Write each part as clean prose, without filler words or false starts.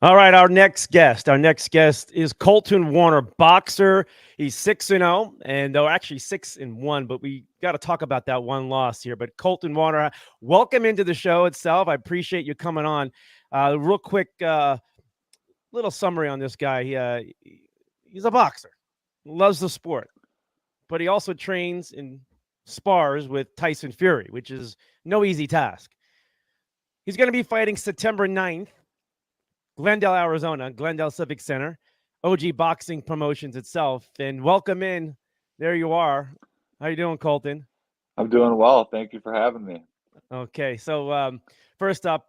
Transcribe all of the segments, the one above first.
All right, our next guest. Our next guest is Colton Warner, boxer. He's 6-0, and though actually 6-1, but we got to talk about that one loss here. But Colton Warner, welcome into the show itself. I appreciate you coming on. Real quick, little summary on this guy. He's a boxer, loves the sport, but he also trains and spars with Tyson Fury, which is no easy task. He's going to be fighting September 9th. Glendale, Arizona, Glendale Civic Center, OG Boxing Promotions itself. And welcome in. There you are. How you doing, Colton? I'm doing well. Thank you for having me. Okay, so first up,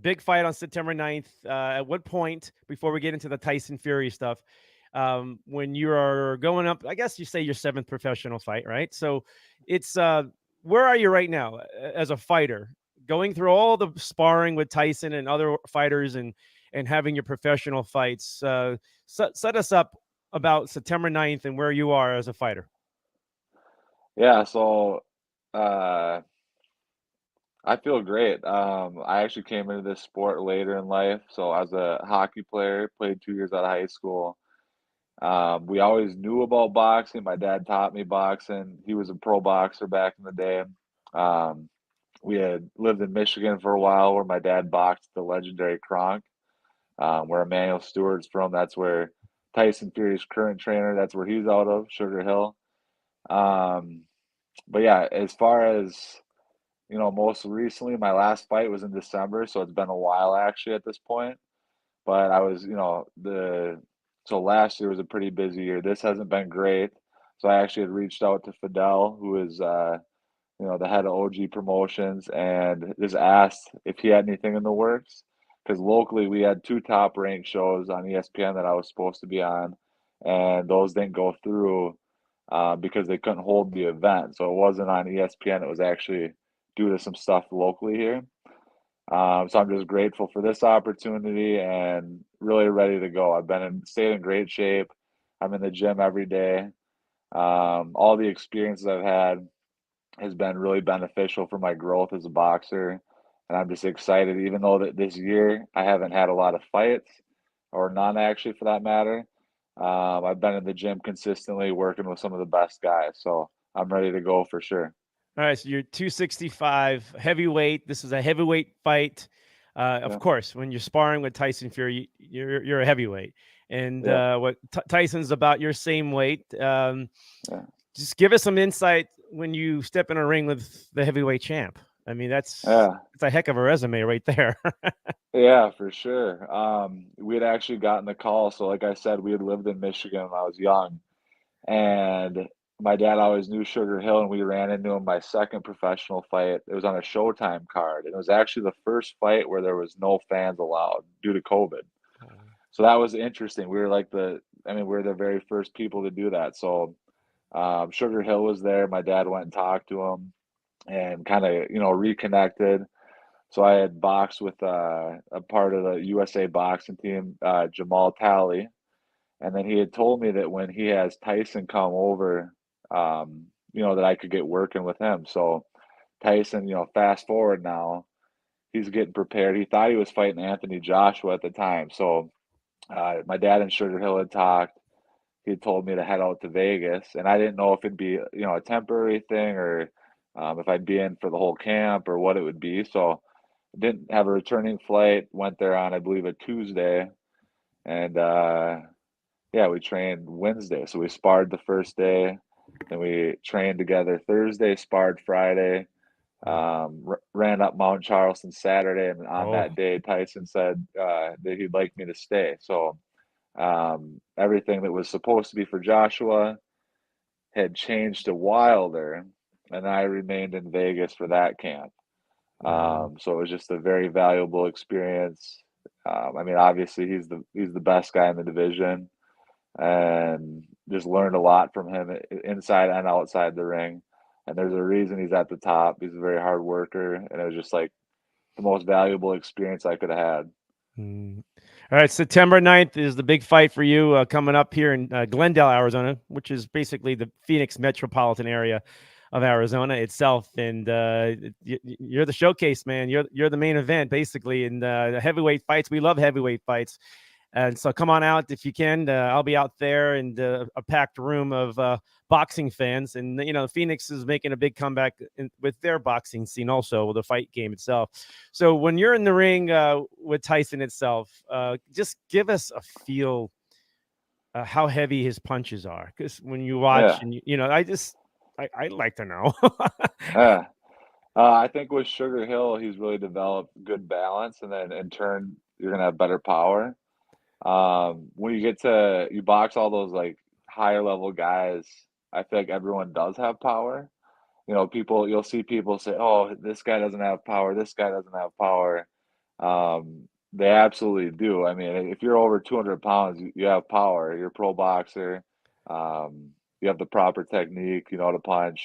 big fight on September 9th. At what point, before we get into the Tyson Fury stuff, when you are going up, I guess you say your 7th professional fight, right? So it's, where are you right now as a fighter? Going through all the sparring with Tyson and other fighters and having your professional fights, set us up about September 9th and where you are as a fighter. Yeah, so uh, I feel great. I actually came into this sport later in life. So as a hockey player, played 2 years out of high school. We always knew about boxing. My dad taught me boxing. He was a pro boxer back in the day. Um, we had lived in Michigan for a while where my dad boxed the legendary Kronk, where Emmanuel Stewart's from. That's where Tyson Fury's current trainer, that's where he's out of, Sugar Hill. Um, but yeah, as far as most recently, my last fight was in December, so it's been a while actually at this point. But I was, so last year was a pretty busy year. This hasn't been great. So I actually had reached out to Fidel, who is, the head of OG Promotions, and just asked if he had anything in the works. Because locally, we had two top ranked shows on ESPN that I was supposed to be on, and those didn't go through because they couldn't hold the event. So it wasn't on ESPN. It was actually due to some stuff locally here. So I'm just grateful for this opportunity and really ready to go. I've stayed in great shape. I'm in the gym every day. All the experiences I've had has been really beneficial for my growth as a boxer. And I'm just excited, even though that this year I haven't had a lot of fights, or none actually for that matter. I've been in the gym consistently working with some of the best guys. So I'm ready to go for sure. All right, so you're 265 heavyweight. This is a heavyweight fight. Of Yeah. course, when you're sparring with Tyson Fury, you're a heavyweight, and Yeah. what Tyson's about your same weight. Yeah. Just give us some insight when you step in a ring with the heavyweight champ. I mean, that's Yeah. a heck of a resume right there. Yeah, for sure. We had actually gotten the call. So, like I said, we had lived in Michigan when I was young, and my dad always knew Sugar Hill, and we ran into him my second professional fight. It was on a Showtime card, and it was actually the first fight where there was no fans allowed due to COVID. So that was interesting. We were we were the very first people to do that. So Sugar Hill was there. My dad went and talked to him and kind of, reconnected. So I had boxed with a part of the USA boxing team, Jamal Talley, and then he had told me that when he has Tyson come over, that I could get working with him. So Tyson, fast forward now, he's getting prepared. He thought he was fighting Anthony Joshua at the time. So my dad and Sugar Hill had talked. He had told me to head out to Vegas, and I didn't know if it'd be, a temporary thing or if I'd be in for the whole camp or what it would be. So didn't have a returning flight. Went there on, I believe, a Tuesday, and yeah, we trained Wednesday. So we sparred the first day, then we trained together Thursday, sparred Friday, ran up Mount Charleston Saturday, and on Oh, that day, Tyson said that he'd like me to stay. So everything that was supposed to be for Joshua had changed to Wilder, and I remained in Vegas for that camp. So it was just a very valuable experience. Obviously he's the best guy in the division, and just learned a lot from him inside and outside the ring. And there's a reason he's at the top. He's a very hard worker, and it was just like the most valuable experience I could have had. mm. All right, September 9th is the big fight for you coming up here in Glendale, Arizona, which is basically the Phoenix metropolitan area. of Arizona itself, and you're the showcase, man. You're the main event basically in the heavyweight fights. We love heavyweight fights, and so come on out if you can. I'll be out there and a packed room of boxing fans, and Phoenix is making a big comeback with their boxing scene also, with the fight game itself. So when you're in the ring with Tyson itself, just give us a feel how heavy his punches are, because when you watch Yeah, and I'd like to know. yeah. I think with Sugar Hill, he's really developed good balance, and then in turn, you're gonna have better power. When you box all those like higher level guys, I feel like everyone does have power. You'll see people say, "Oh, this guy doesn't have power. This guy doesn't have power." They absolutely do. I mean, if you're over 200 pounds, you have power. You're a pro boxer. You have the proper technique. You know how to punch.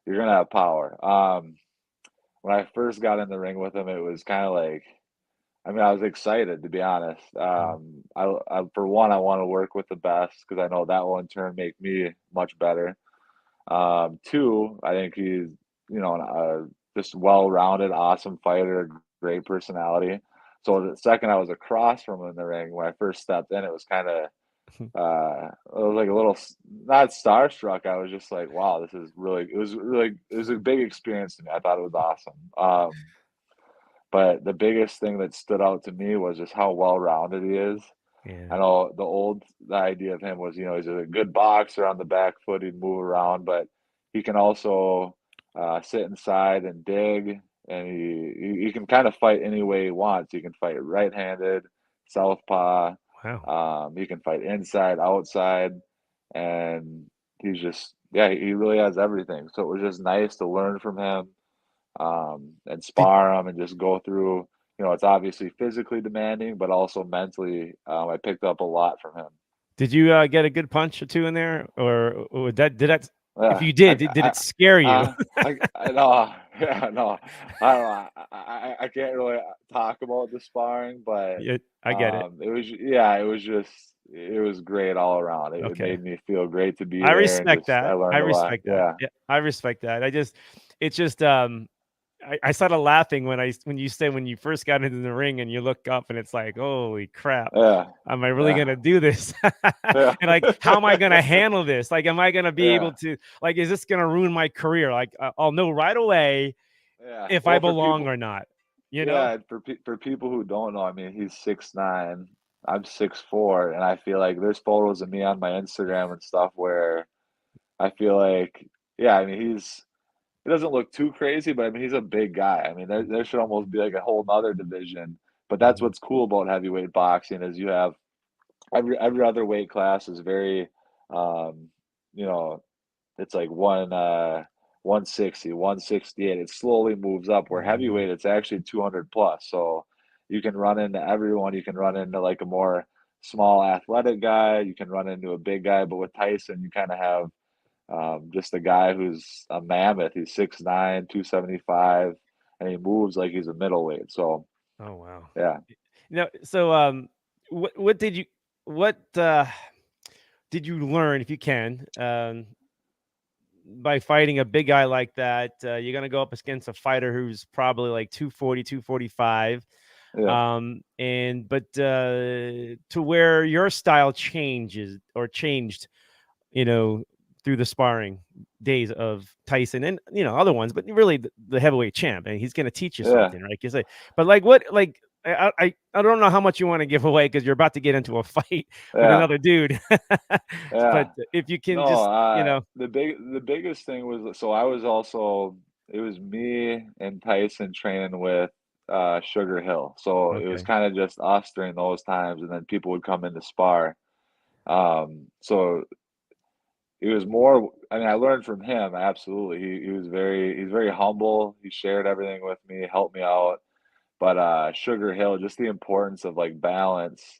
You're gonna have power. When I first got in the ring with him, it was kind of like, I mean, I was excited to be honest. For one, I want to work with the best because I know that will in turn make me much better. Two, I think he's, just well-rounded, awesome fighter, great personality. So the second I was across from him in the ring, when I first stepped in, it was kind of, it was like a little, not starstruck. I was just like, wow, it was a big experience to me. I thought it was awesome. But the biggest thing that stood out to me was just how well-rounded he is. Yeah. I know the idea of him was, he's a good boxer on the back foot, he'd move around, but he can also sit inside and dig, and he can kind of fight any way he wants. He can fight right-handed, southpaw, Wow. he can fight inside, outside, and yeah, he really has everything. So it was just nice to learn from him, and Did spar him and just go through. It's obviously physically demanding, but also mentally. I picked up a lot from him. did you get a good punch or two in there, or did that? If Yeah, you did it scare you? I know, yeah, no, I don't know. I can't really talk about the sparring, but Yeah, I get it. yeah, it was great all around. It Okay. made me feel great to be I there, and respect just I that. I learned a lot. respect that. Yeah, Yeah, I respect that. It's just, I started laughing when you said when you first got into the ring and you look up and it's like, holy crap, yeah, am I really yeah, gonna do this? yeah, And like, how am I gonna handle this? Like, am I gonna be yeah. able to, like, is this gonna ruin my career? Like, I'll know right away Yeah. if I Well, for belong people, or not, you know? yeah, for people who don't know, I mean, he's 6'9", I'm 6'4", and I feel like there's photos of me on my Instagram and stuff where I feel like, yeah, I mean, he doesn't look too crazy, but I mean, he's a big guy. I mean, there should almost be like a whole nother division. But that's Mhm. what's cool about heavyweight boxing is you have every other weight class is very, um, you know, it's like 160, 168. It slowly moves up where Mhm. heavyweight, it's actually 200 plus. So you can run into everyone. You can run into like a more small athletic guy. You can run into a big guy. But with Tyson, you kind of have just a guy who's a mammoth. He's 6'9", 275, and he moves like he's a middleweight. So Oh wow. yeah, So what did you what did you learn, if you can, by fighting a big guy like that? You're going to go up against a fighter who's probably like 240, 245. yeah, And but to where your style changes or changed, you know, through the sparring days of Tyson and other ones, but really the heavyweight champ, and he's going to teach you yeah, something, right? You say, but like what, like I don't know how much you want to give away because you're about to get into a fight with yeah, another dude, but yeah. if you can No, just, the biggest thing was, so I was also, it was me and Tyson training with Sugar Hill. So it was okay, kind of just us during those times, and then people would come in to spar. So it was more, I mean, I learned from him, absolutely. He's very humble. He shared everything with me, helped me out. But Sugar Hill, just the importance of like balance,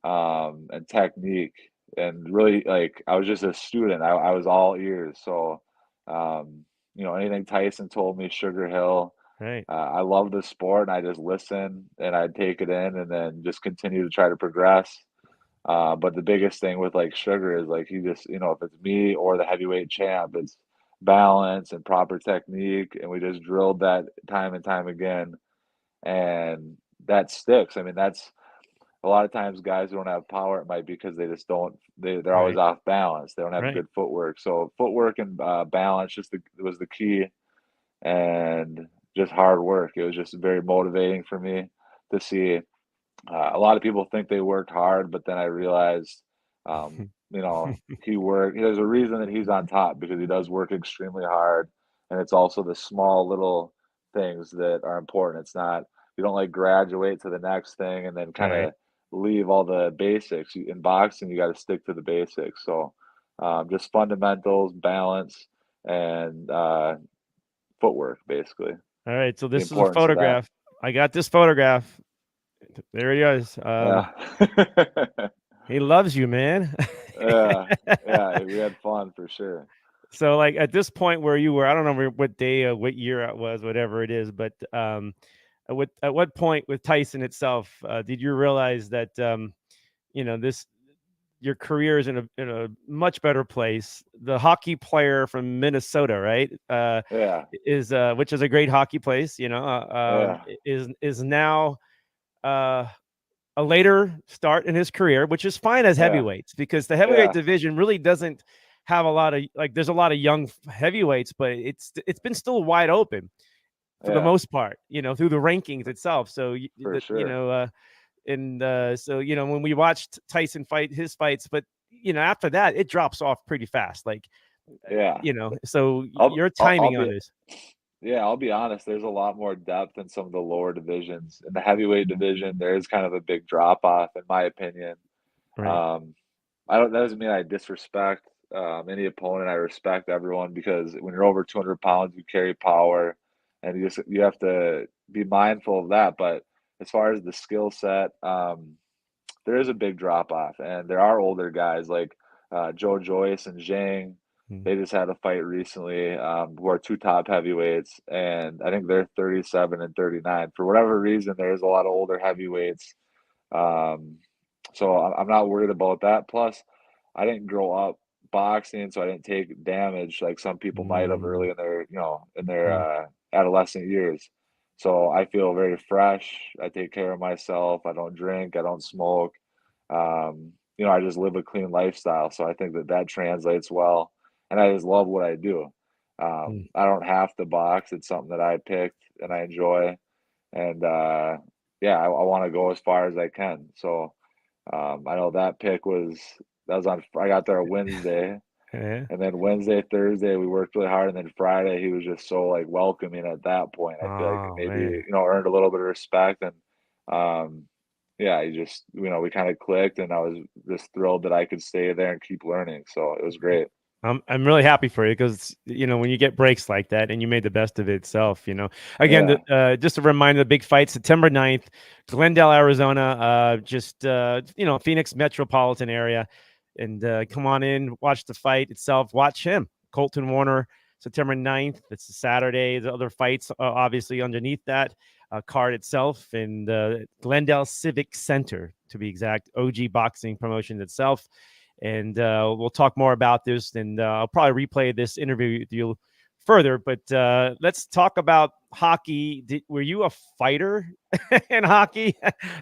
and technique, and really like I was just a student. I was all ears. So, anything Tyson told me, Sugar Hill. right. I love the sport, and I just listen and I'd take it in, and then just continue to try to progress. But the biggest thing with like Sugar is like he just, if it's me or the heavyweight champ, it's balance and proper technique, and we just drilled that time and time again, and that sticks. I mean, that's a lot of times guys who don't have power, it might be because they just don't they're always Right. off balance. They don't have Right. good footwork. So footwork and balance was the key, and just hard work. It was just very motivating for me to see. A lot of people think they worked hard, but then I realized, you know, he worked. There's a reason that he's on top because he does work extremely hard, and it's also the small little things that are important. It's not you don't like graduate to the next thing and then kind Right. of leave all the basics. In boxing, you got to stick to the basics. So, just fundamentals, balance, and footwork, basically. All right. So The this is a importance of that. photograph. I got this photograph. There he is. Yeah. He loves you, man. Yeah, yeah, we had fun for sure. So, like at this point where you were, I don't know what day, what year it was, whatever it is, but at what point with Tyson itself did you realize that this your career is in a much better place? The hockey player from Minnesota, right? Yeah, Is which is a great hockey place, yeah, is now uh a later start in his career, which is fine as yeah, heavyweights because the heavyweight yeah, division really doesn't have a lot of like. There's a lot of young heavyweights, but it's been still wide open for the yeah, most part, through the rankings itself. So for sure. and so when we watched Tyson fight his fights, but after that it drops off pretty fast. Like Yeah. so I'll your I'll timing on be this, yeah, I'll be honest, there's a lot more depth in some of the lower divisions. In the heavyweight division, there is kind of a big drop off, in my opinion. right? Um, I don't that doesn't mean I disrespect any opponent. I respect everyone because when you're over 200 pounds, you carry power, and you have to be mindful of that. But as far as the skill set, there is a big drop off, and there are older guys like Joe Joyce and Zhang. Mm. They just had a fight recently, who are two top heavyweights, and I think they're 37 and 39. For whatever reason, there's a lot of older heavyweights, um, so I'm not worried about that. Plus, I didn't grow up boxing, so I didn't take damage like some people might have Mm. early in their, in their Mm. adolescent years. So I feel very fresh. I take care of myself. I don't drink. I don't smoke. I just live a clean lifestyle. So I think that that translates well, and I just love what I do. Mm. I don't have to box. It's something that I picked and I enjoy, and yeah, I want to go as far as I can. So I know that was on. I got there Wednesday, Yeah. and then Wednesday, Thursday, we worked really hard, and then Friday, he was just so like welcoming at that point. I feel like Oh maybe man. earned a little bit of respect, and um, yeah, he just we kind of clicked, and I was just thrilled that I could stay there and keep learning. So it was great. I'm really happy for you because when you get breaks like that and you made the best of it itself. Again, Yeah, just a reminder: the big fight September 9th, Glendale, Arizona, just Phoenix metropolitan area, and come on in, watch the fight itself, watch him, Colton Warner, September 9th. It's a Saturday. The other fights obviously underneath that card itself, and Glendale Civic Center to be exact, OG Boxing Promotion itself. And we'll talk more about this, and I'll probably replay this interview with you further. But let's talk about hockey. Were you a fighter in hockey?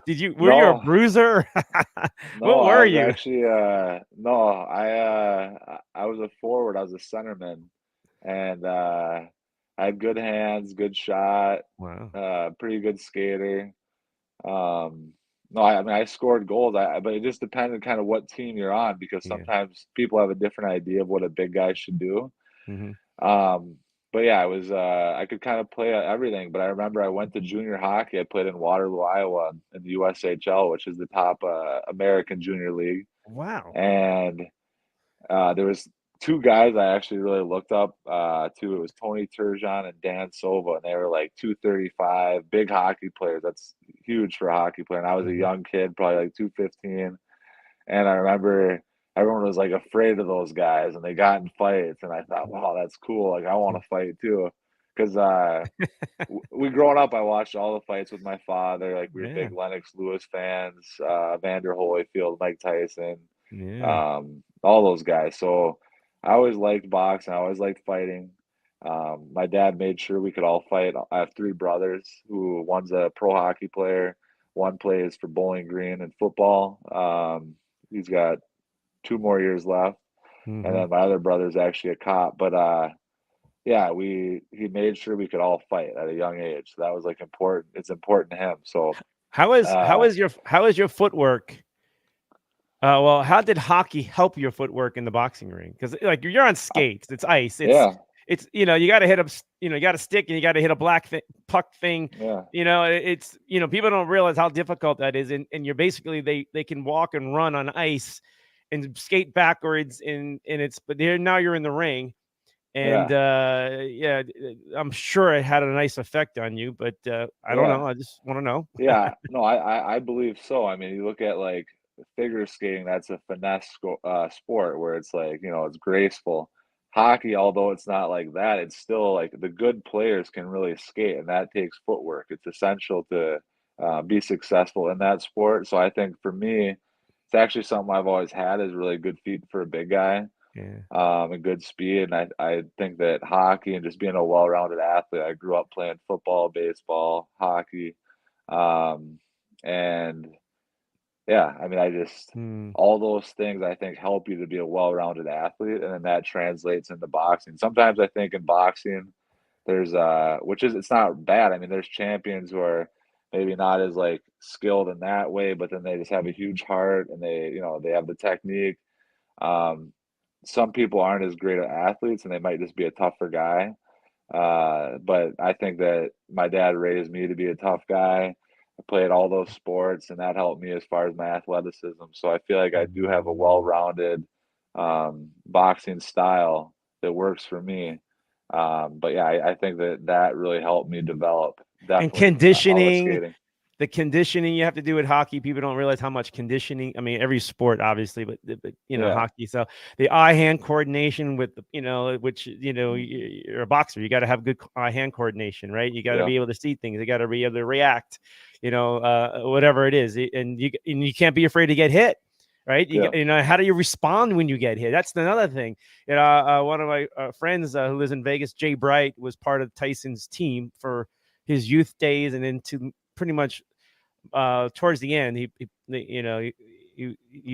Were you a no, bruiser? no, What I were was you? actually no, I was a forward. I was a centerman, and I had good hands, good shot, Wow. pretty good skater. Um, no, I mean, I scored goals, but it just depended kind of what team you're on because Yeah. sometimes people have a different idea of what a big guy should do. Hmm. Um, but yeah, I could kind of play everything. But I remember I went to junior hockey. I played in Waterloo, Iowa, in the USHL, which is the top American junior league. Wow. And there was two guys I actually really looked up to. It was Tony Turgeon and Dan Sova, and they were like 235, big hockey players. That's huge for a hockey player. And I was a Hmm. young kid, probably like 215. And I remember everyone was like afraid of those guys, and they got in fights. And I thought, wow, that's cool. Like I want to fight too, because we growing up, I watched all the fights with my father. Like we were Yeah. big Lennox Lewis fans, Vander Holyfield, Mike Tyson, Yeah. all those guys. So I always liked boxing. I always liked fighting. My dad made sure we could all fight. I have three brothers who one's a pro hockey player, one plays for Bowling Green and football. He's got 2 more years left, and Mm-hmm. then my other brother's actually a cop. But yeah, he made sure we could all fight at a young age. So that was like important. It's important to him. So How uh, is your footwork? Well, how did hockey help your footwork in the boxing ring? Because like you're on skates, it's ice, yeah, it's you got to hit you got a stick and you got to hit a puck thing. yeah, It's people don't realize how difficult that is, and you're basically they can walk and run on ice and skate backwards, and it's but there now you're in the ring, and yeah, yeah, I'm sure it had a nice effect on you, but I don't yeah. know. I just want to know. Yeah, no, I believe so. I mean, you look at like figure skating, that's a sport where it's like, it's graceful. Hockey, although it's not like that, it's still like the good players can really skate, and that takes footwork. It's essential to be successful in that sport. So I think for me, it's actually something I've always had is really good feet for a big guy, Yeah. and good speed. And I think that hockey and just being a well-rounded athlete, I grew up playing football, baseball, hockey. Um, and yeah, I mean, I just Hmm. all those things I think help you to be a well-rounded athlete, and then that translates into boxing. Sometimes I think in boxing, there's which is it's not bad. I mean, there's champions who are maybe not as like skilled in that way, but then they just have a huge heart and they have the technique. Um, some people aren't as great at athletes and they might just be a tougher guy. But I think that my dad raised me to be a tough guy. I played all those sports, and that helped me as far as my athleticism. So I feel like I do have a Mm. well-rounded boxing style that works for me. But yeah, I think that that really helped me develop And definitely on with conditioning, skating. the conditioning you have to do with hockey, people don't realize how much conditioning. I mean, every sport, obviously, but Yeah, hockey. So the eye-hand coordination with the, which mm, you're a boxer, you got to have good eye-hand coordination, right? You got to yeah, be able to see things. You got to be able to react. Whatever it is, and you can't be afraid to get hit. Right, yeah, how do you respond when you get hit? That's another thing. One of my friends who lives in Vegas, Jay Bright, was part of Tyson's team for his youth days, and then to pretty much towards the end, he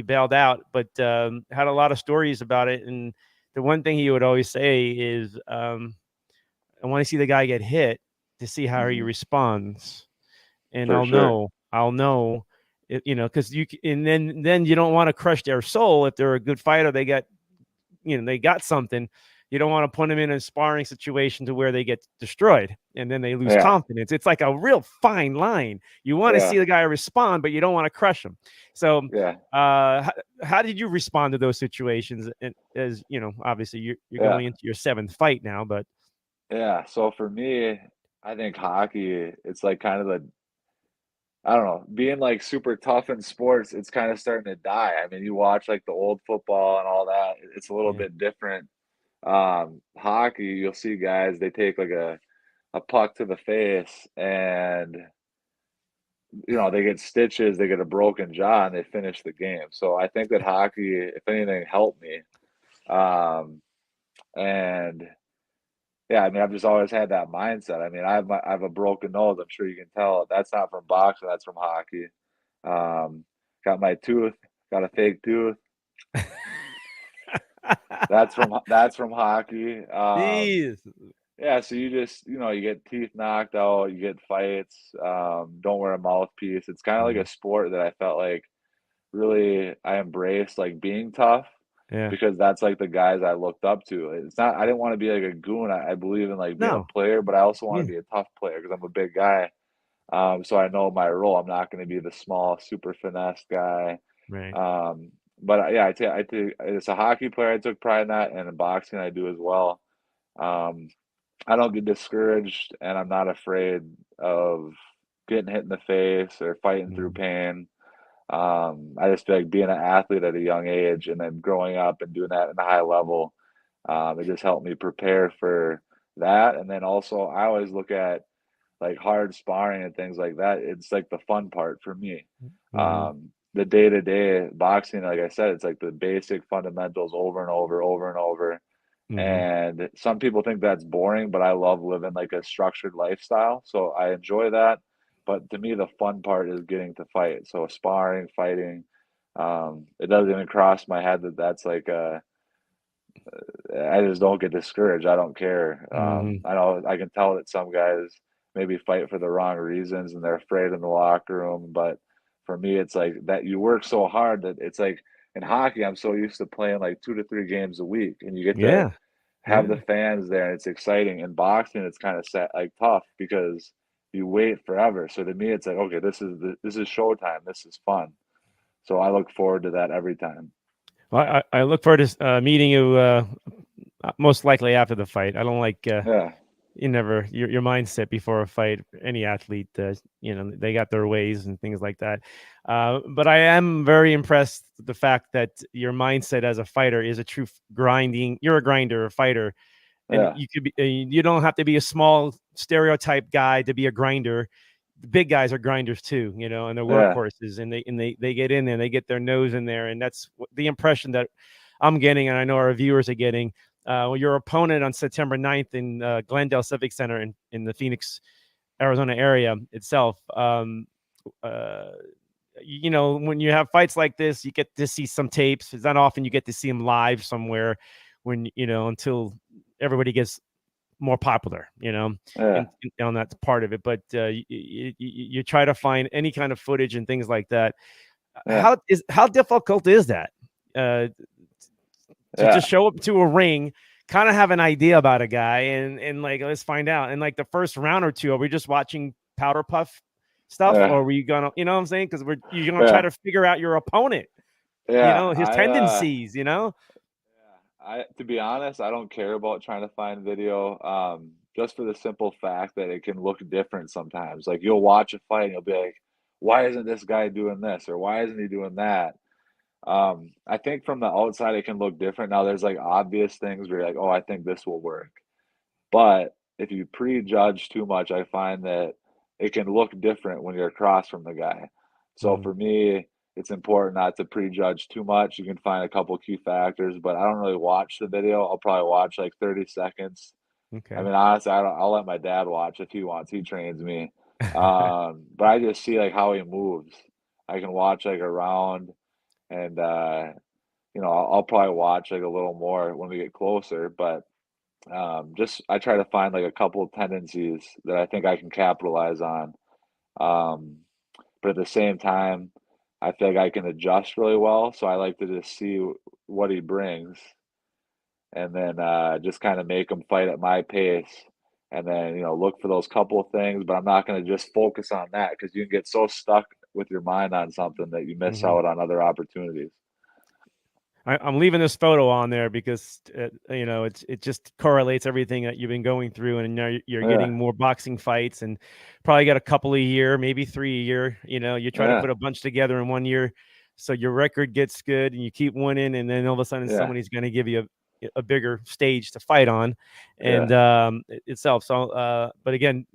bailed out, but had a lot of stories about it. And the one thing he would always say is, "I want to see the guy get hit to see how he hmm, responds, and for sure. I'll know." Because and then you don't want to crush their soul. If they're a good fighter, they got something. You don't want to put them in a sparring situation to where they get destroyed and then they lose Yeah, confidence. It's like a real fine line. You want to yeah, see the guy respond, but you don't want to crush him. So, yeah, how did you respond to those situations? And as obviously you're yeah, going into your seventh fight now, but yeah. So for me, I think hockey, it's like kind of the I don't know, being, like, super tough in sports, it's kinda starting to die. I mean, you watch, like, the old football and all that, it's a little yeah, bit different. Hockey, you'll see guys, they take, like, a puck to the face and, they get stitches, they get a broken jaw, and they finish the game. So I think that hockey, if anything, helped me. Um, and yeah, I mean, I've just always had that mindset. I mean, I have a broken nose, I'm sure you can tell. That's not from boxing, that's from hockey. Um, got my tooth, got a fake tooth. That's from hockey. jeez, Yeah, so you just, you get teeth knocked out, you get fights, don't wear a mouthpiece. It's kind of like yeah, a sport that I felt like really I embraced like being tough yeah. because that's like the guys I looked up to. It's not I didn't want to be like a goon. I believe in like being a No, player, but I also want yeah, to be a tough player because I'm a big guy. So I know my role. I'm not going to be the small, super finesse guy. right. Um, but yeah, I take as a hockey player, I took pride in that, and in boxing, I do as well. Um, I don't get discouraged, and I'm not afraid of getting hit in the face or fighting through Mm, pain. I just feel like being an athlete at a young age and then growing up and doing that at a high level, it just helped me prepare for that. And then also, I always look at like hard sparring and things like that. It's like the fun part for me. mhm. the day-to-day boxing, like I said, it's like the basic fundamentals over and over, over and over. Hmm. And some people think that's boring, but I love living like a structured lifestyle. So I enjoy that. But to me, the fun part is getting to fight. So sparring, fighting. It doesn't even cross my head that that's like I just don't get discouraged. I don't care. Hmm. I know I can tell that some guys maybe fight for the wrong reasons and they're afraid in the locker room. But for me, it's like that you work so hard that it's like in hockey, I'm so used to playing like 2 to 3 games a week, and you get to Yeah. have the Yeah. fans there, and it's exciting. In boxing, it's kind of set like tough because you wait forever. So to me, it's like okay, this is showtime. This is fun. So I look forward to that every time. Well, I look forward to meeting you most likely after the fight. I don't like Yeah, your mindset before a fight. Any athlete, they got their ways and things like that. But I am very impressed with the fact that your mindset as a fighter is a true grinding. You're a grinder, a fighter, and yeah, you could be. You don't have to be a small stereotype guy to be a grinder. The big guys are grinders too, and they're yeah, workhorses, and they get in there, they get their nose in there, and that's the impression that I'm getting, and I know our viewers are getting. Your opponent on September 9th in Glendale Civic Center in the Phoenix, Arizona area itself. Uh, when you have fights like this, you get to see some tapes. It's not often you get to see them live somewhere until everybody gets more popular, yeah, and on that part of it. But you try to find any kind of footage and things like that. yeah, How difficult is that? Uh, to yeah, just show up to a ring, kind of have an idea about a guy, and like let's find out. And like the first round or two, are we just watching powder puff stuff, yeah, or are we gonna, what I'm saying? Because you're gonna try yeah, to figure out your opponent, yeah. his tendencies, Yeah, to be honest, I don't care about trying to find video, just for the simple fact that it can look different sometimes. Like you'll watch a fight and you'll be like, why isn't this guy doing this or why isn't he doing that? I think from the outside it can look different. Now there's like obvious things where you're like, oh, I think this will work. But if you prejudge too much, I find that it can look different when you're across from the guy. So Mm, for me, it's important not to prejudge too much. You can find a couple key factors, but I don't really watch the video. I'll probably watch like 30 seconds. I okay. mean, honestly, I'll let my dad watch if he wants. He trains me. But I just see like how he moves. I can watch like a round and I'll probably watch like a little more when we get closer, but just I try to find like a couple of tendencies that I think I can capitalize on. Um, but at the same time, I feel like I can adjust really well. So I like to just see what he brings and then just kind of make him fight at my pace. And then, look for those couple of things, but I'm not going to just focus on that because you can get so stuck with your mind on something that you miss Hmm. out on other opportunities. I'm leaving this photo on there because it just correlates everything that you've been going through, and now you're Yeah, getting more boxing fights, and probably got a couple a year, maybe 3 a year. You try to yeah, put a bunch together in one year, so your record gets good, and you keep winning, and then all of a sudden yeah, somebody's going to give you a bigger stage to fight on, and yeah, itself. So, but again,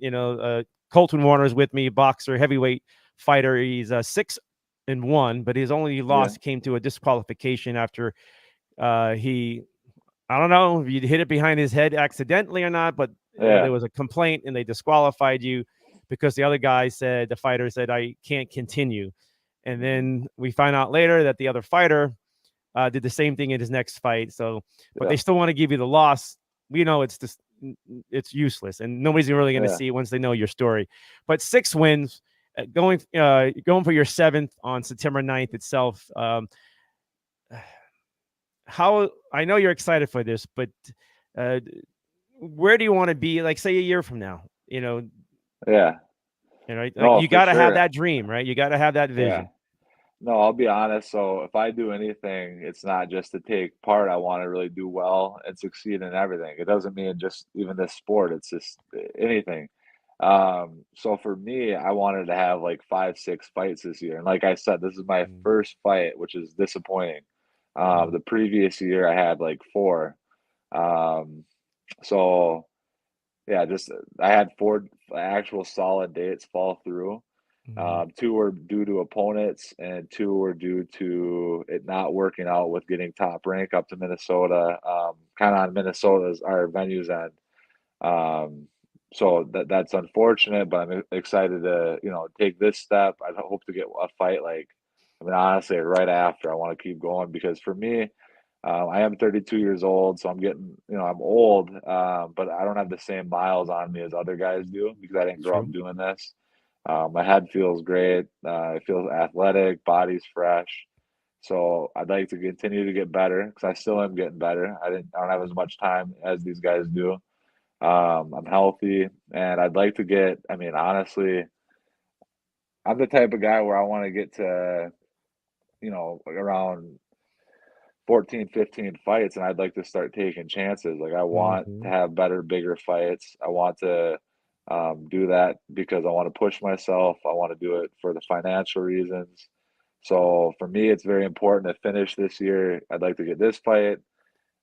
Colton Warner is with me, boxer, heavyweight fighter. He's 6-1, but his only yeah, loss came to a disqualification after he, I don't know if you hit it behind his head accidentally or not, but yeah. there was a complaint and they disqualified you because the other guy said, the fighter said, I can't continue. And Mhm. then we find out later that the other fighter did the same thing in his next fight. So, but Yeah, they still want to give you the loss. We know it's just, it's useless, and nobody's really going to yeah, see it once they know your story. But 6 wins, going for your seventh on September 9th itself. How, I know you're excited for this, but uh, where do you want to be? Like, say a year from now, yeah. like No, you for got to have sure. that dream, right? You got to have that Yeah. vision. No, I'll be honest. So if I do anything, it's not just to take part. I want to really do well and succeed in everything. It doesn't mean just even this sport. It's just anything. So for me, I wanted to have like 5, 6 fights this year. And like I said, this is my Mm, first fight, which is disappointing. mm, The previous year I had like four. Um, so yeah, just I had four actual solid dates fall through. Mhm. 2 were due to opponents, and 2 were due to it not working out with getting top rank up to Minnesota, kind of on Minnesota's our venue's end. Um, so that's unfortunate, but I'm excited to, take this step. I hope to get a fight like, I mean, honestly, right after. I want to keep going because for me, I am 32 years old, so I'm getting, I'm old, but I don't have the same miles on me as other guys do because I didn't grow True. up doing this. My head feels great. It feels athletic, body's fresh. So I'd like to continue to get better because I still am getting better. I don't have as much time as these guys do. I'm healthy, and I'd like to get. I mean, honestly, I'm the type of guy where I want to get to, around 14, 15 fights, and I'd like to start taking chances. Like I want to Mhm. have better, bigger fights. I want to do that because I want to push myself. I want to do it for the financial reasons. So for me, it's very important to finish this year. I'd like to get this fight,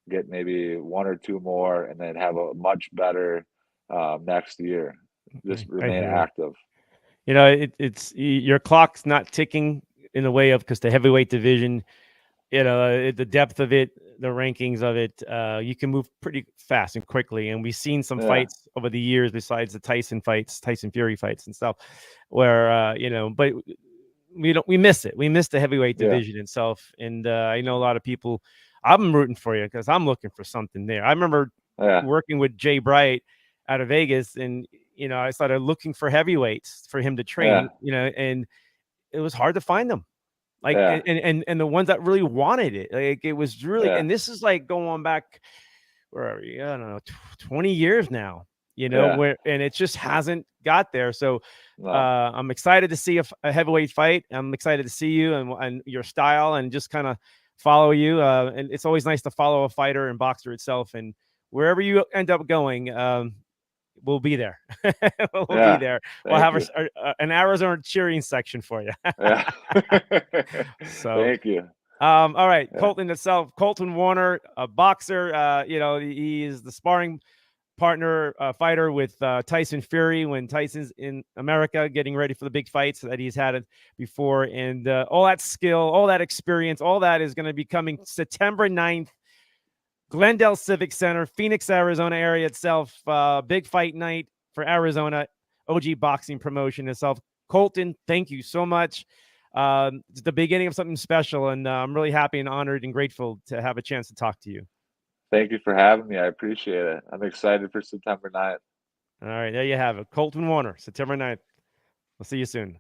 get maybe 1 or 2 more, and then have a much better next year. Just I remain hear you. active. Your clock's not ticking in the way of because the heavyweight division, the depth of it, the rankings of it, you can move pretty fast and quickly. And we've seen some Yeah, fights over the years besides the Tyson Fury fights and stuff, where but we miss it. We miss the heavyweight yeah, division itself. And I know a lot of people. I'm rooting for you because I'm looking for something there. I remember yeah, working with Jay Bright out of Vegas, and I started looking for heavyweights for him to yeah, train. And it was hard to find them. Like yeah, and the ones that really wanted it, like it was really, yeah, and this is like going back, where are we? I don't know, 20 years now, yeah. where, and it just hasn't got there. So No, I'm excited to see a heavyweight fight. I'm excited to see you and your style and just kind of follow you. And it's always nice to follow a fighter and boxer itself. And wherever you end up going, we'll be there. We'll be yeah. there. We'll Thank have you. an Arizona cheering section for you. Yeah. So, Thank you. all right, Yeah. Colton Warner, a boxer. He is the sparring partner, fighter with Tyson Fury when Tyson's in America getting ready for the big fights that he's had it before. And all that skill, all that experience, all that is going to be coming September 9th, Glendale Civic Center, Phoenix, Arizona area itself. Big fight night for Arizona, OG Boxing Promotion itself. Colton, thank you so much. It's the beginning of something special, and I'm really happy and honored and grateful to have a chance to talk to you. Thank you for having me. I appreciate it. I'm excited for September 9th. All right, there you have it. Colton Warner, September 9th. We'll see you soon.